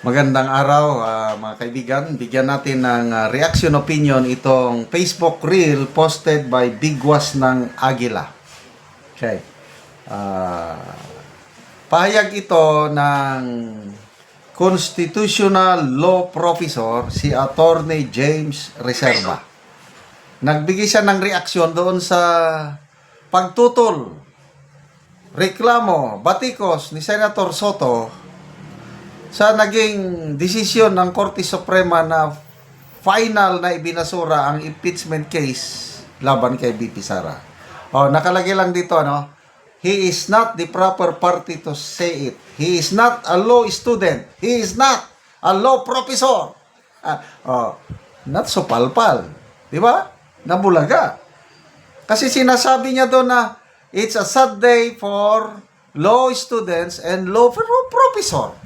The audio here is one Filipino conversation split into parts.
Magandang araw, mga kaibigan. Bigyan natin ng reaction opinion itong Facebook Reel posted by Bigwas ng Agila. Okay. Pahayag ito ng Constitutional Law Professor si Attorney James Reserva. Nagbigay siya ng reaksyon doon sa pagtutol, reklamo, batikos ni Senator Soto sa naging desisyon ng Korte Suprema na final na ibinasura ang impeachment case laban kay BP Sara. Nakalagay lang dito, he is not the proper party to say it. He is not a law student. He is not a law professor. Not so palpal. Di ba? Nabulaga. Kasi sinasabi niya doon na it's a sad day for law students and law professor.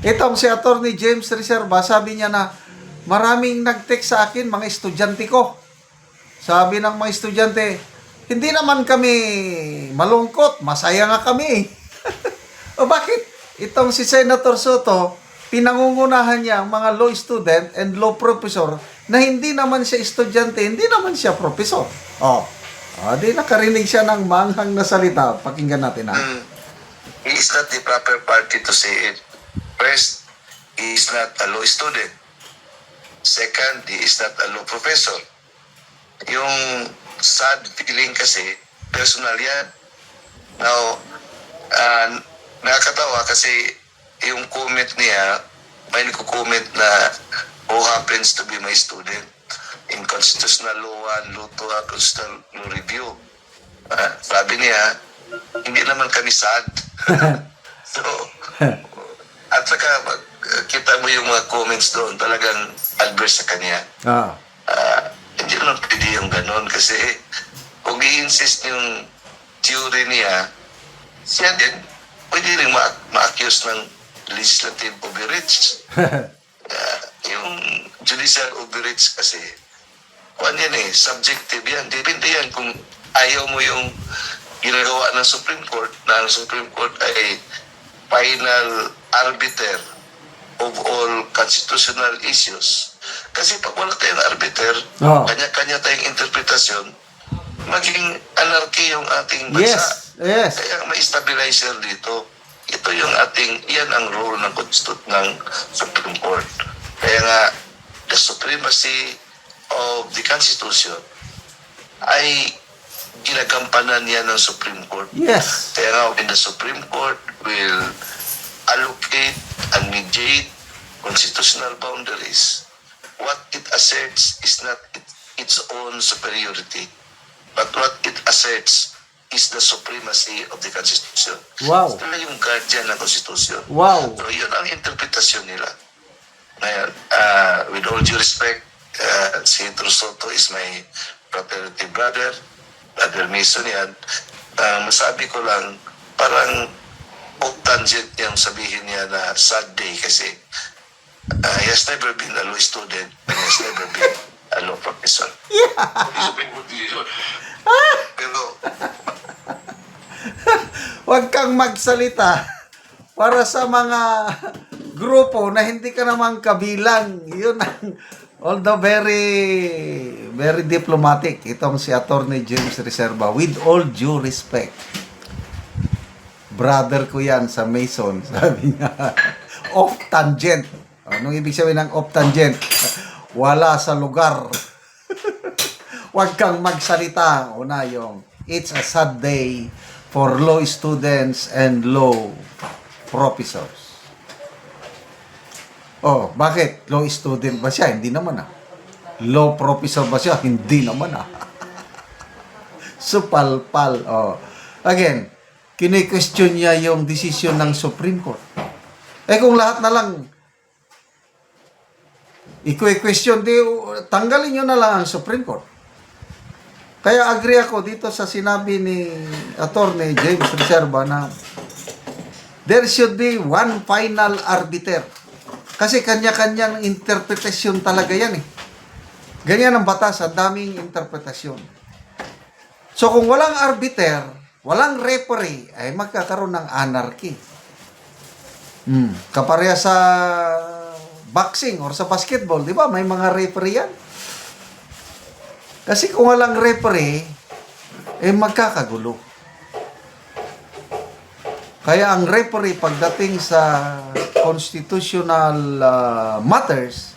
Itong si Attorney James Reserva, sabi niya na maraming nag-text sa akin, mga estudyante ko. Sabi ng mga estudyante, hindi naman kami malungkot, masaya nga kami. O bakit? Itong si Senator Soto, pinangungunahan niya ang mga law student and law professor na hindi naman siya estudyante, hindi naman siya professor. Di nakarinig siya ng manghang na salita. Pakinggan natin na. He is not the proper party to say it. First, he is not a law student. Second, he is not a law professor. Yung sad feeling kasi, personal yan. Now, nakakatawa kasi yung comment niya, may nagko-comment na who happens to be my student in Constitutional Law 1, Law 2, Constitutional Law Review. Sabi niya, hindi naman kami sad. So, at saka, kita mo yung mga comments doon, talagang adverse sa kanya. Hindi naman pwede yung ganon kasi kung i-insist yung theory niya, siya din, pwede rin ma-accuse ng legislative overreach. Yung judicial overreach kasi, kung yan subjective yan. Depende yan kung ayaw mo yung ginagawa ng Supreme Court, na ang Supreme Court ay final arbiter of all constitutional issues. Kasi pag wala tayong arbiter, kanya-kanya tayong interpretasyon, maging anarchy yung ating bansa. Yes. Kaya may stabilizer dito. Ito yung yan ang role ng Supreme Court. Kaya nga, the supremacy of the Constitution ay ginagampanan niya ng Supreme Court. Yes. Kaya nga, when the Supreme Court will allocate and mediate constitutional boundaries, what it asserts is not its own superiority, but what it asserts is the supremacy of the Constitution. Wow. Sila yung guardian ng Constitution. Wow. So, yun ang interpretasyon nila. Ngayon, with all due respect, Senator Soto is my fraternity brother Mason yan. Masabi ko lang, parang off-tangent yung sabihin niya na sad day kasi he has never been a law student and he has never been a law professor. Pero, Huwag kang magsalita para sa mga grupo na hindi ka naman kabilang. Yun ang, although very diplomatic, itong si Attorney James Reserva, with all due respect. Brother ko yan sa Mason, sabi niya. Off-tangent. Anong ibig sabihin ng off-tangent? Wala sa lugar. Huwag kang magsalita. Una yung, it's a sad day for law students and law professors. Bakit? Law student ba siya? Hindi naman Law professor ba siya? Hindi naman Supalpal. Again, kini-question niya yung decision ng Supreme Court. Kung lahat na lang i-question, tanggalin nyo na lang ang Supreme Court. Kaya agree ako dito sa sinabi ni Attorney James Reserva na there should be one final arbiter. Kasi kanya-kanyang interpretasyon talaga yan Ganyan ang batas, ang daming interpretasyon. So kung walang arbiter, walang referee, ay magkakaroon ng anarchy. Kapareha sa boxing or sa basketball, di ba? May mga referee yan. Kasi kung walang referee, magkakagulo. Kaya ang referee pagdating sa constitutional matters,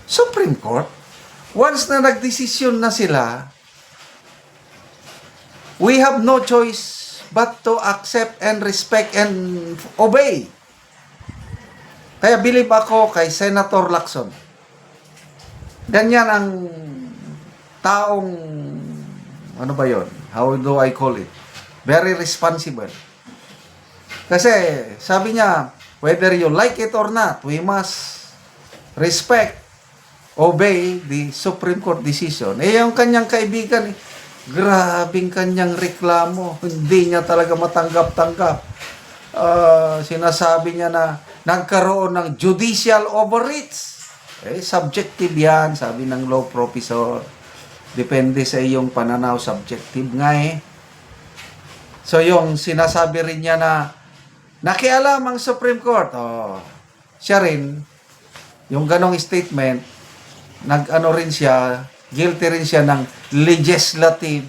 Supreme Court, once na nagdesisyon na sila, we have no choice but to accept and respect and obey. Kaya believe ako kay Senator Lacson. Ganyan ang taong, ano ba yon? How do I call it? Very responsible. Kasi sabi niya, whether you like it or not, we must respect, obey the Supreme Court decision. Yung kanyang kaibigan, grabing kanyang reklamo. Hindi niya talaga matanggap-tanggap. Sinasabi niya na nagkaroon ng judicial overreach. Subjective yan, sabi ng law professor. Depende sa iyong pananaw, subjective nga So yung sinasabi rin niya na nakialam ang Supreme Court. Siya rin, yung ganong statement, nag-ano rin siya, guilty rin siya ng legislative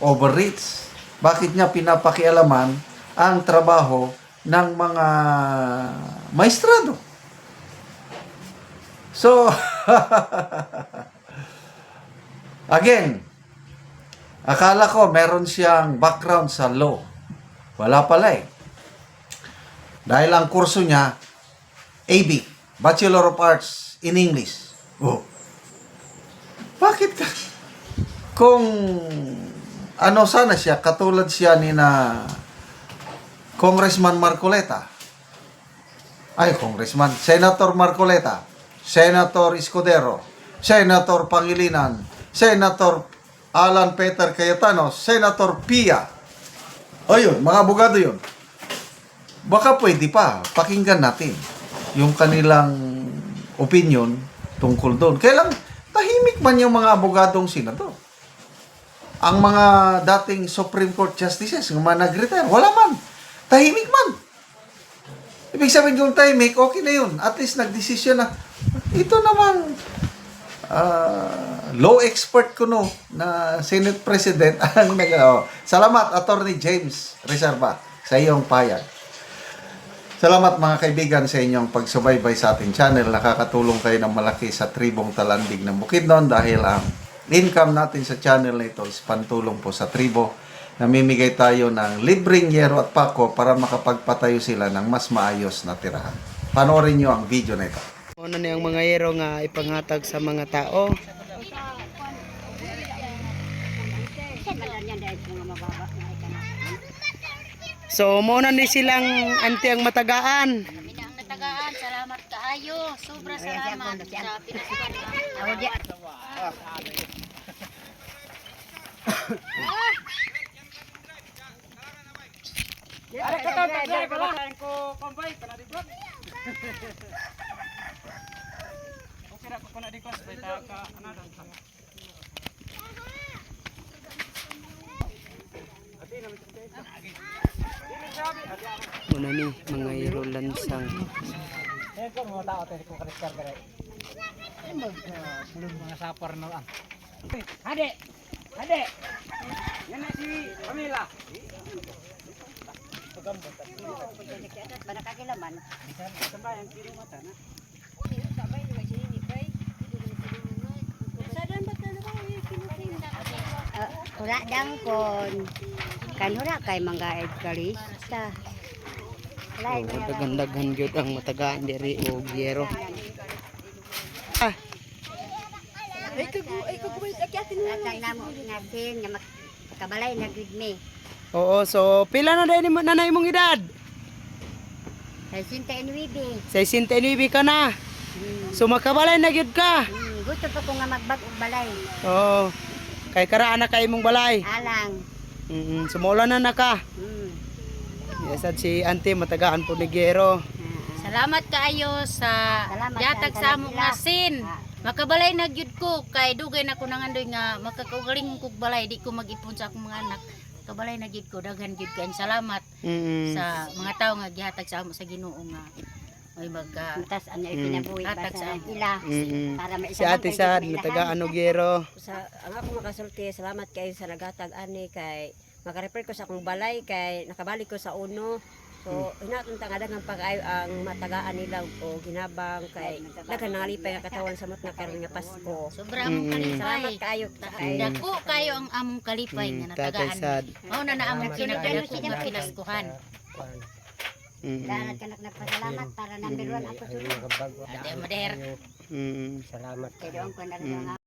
overreach. Bakit niya pinapakialaman ang trabaho ng mga maestrado? So, again, akala ko meron siyang background sa law. Wala pala Dahil ang kurso niya, AB, Bachelor of Arts in English. Bakit ka? Kung ano sana siya, katulad siya ni na Congressman Marcoleta. Senator Marcoleta, Senator Escudero, Senator Pangilinan, Senator Alan Peter Cayetano, Senator Pia. Ayun, mga abogado yun. Baka pwede pa, pakinggan natin yung kanilang opinion tungkol doon. Kailang tahimik man yung mga abogadong senador. Ang mga dating Supreme Court Justices, yung mga nag-retire, wala man. Tahimik man. Ibig sabihin kung tahimik, okay na yun. At least nagdesisyon na, ito namang law expert ko na Senate President ang Salamat, Attorney James Reserva, sa iyong payag. Salamat mga kaibigan sa inyong pagsubaybay sa ating channel. Nakakatulong kayo ng malaki sa tribong Talandig ng Bukidnon dahil ang income natin sa channel na ito is pantulong po sa tribo. Namimigay tayo ng libreng yero at pako para makapagpatayo sila ng mas maayos na tirahan. Panoorin nyo ang video na ito. Ano na yung mga yero nga ipanghatag sa mga tao? So, muna ni silang anti ang matagaan. Ang matagaan, salamat kaayo. Sobra salamat sa pinasukan. Muna ni mga yero lansang. Wala dangkon. Kanura kay mga Edgarista. Oh, daghan-daghan gyud ang matagaan diri og yero. Ah, Latang namo natin nga makabalay na gud me. oo, so pila na dai ni nanay mong edad? Sa 69. 69 ka na. So makabalay na gyud ka. Gusto pa ko nga magbag og balay. Oo. Kay karaan na kay imong balay. Alang. Sumula na ka. Yes, at si Auntie matagaan po ni Gero. Salamat kaayo sa Salamat, yatag salamat sa among nila. asin. Makabalay na gyud ko kay dugay na ko nangandoy nga makakaugaling kog balay di ko mag-ipon sa akong mga anak. makabalay na gid ko daghan gid kay salamat Mm. sa mga tawo nga gihatag sa amo sa Ginoo nga may magka Tas ano ipinabuhi pa Hatag sa sa ila Mm. para Si Ate Sad taga Anogero. Sa ang ako makasulti, salamat kayo sa nagatag ani kay makarefer ko sa akong balay kay nakabalik ko sa uno. So inatunta nga daghang pag-ayo ang matagaan nila o ginabang kay daghan nangalipay nga katawan sa mot na karon nga Pasko. sobra among Salamat kalipay. kayo kay Dako kayo ang among kalipay nga Tatay natagaan. Sad. Mao na among pinakadako nga pinaskuhan. Dapat ka nagpasalamat para number 1 ako sunod. Ate Mader. Mm. Kaya doon ko na rin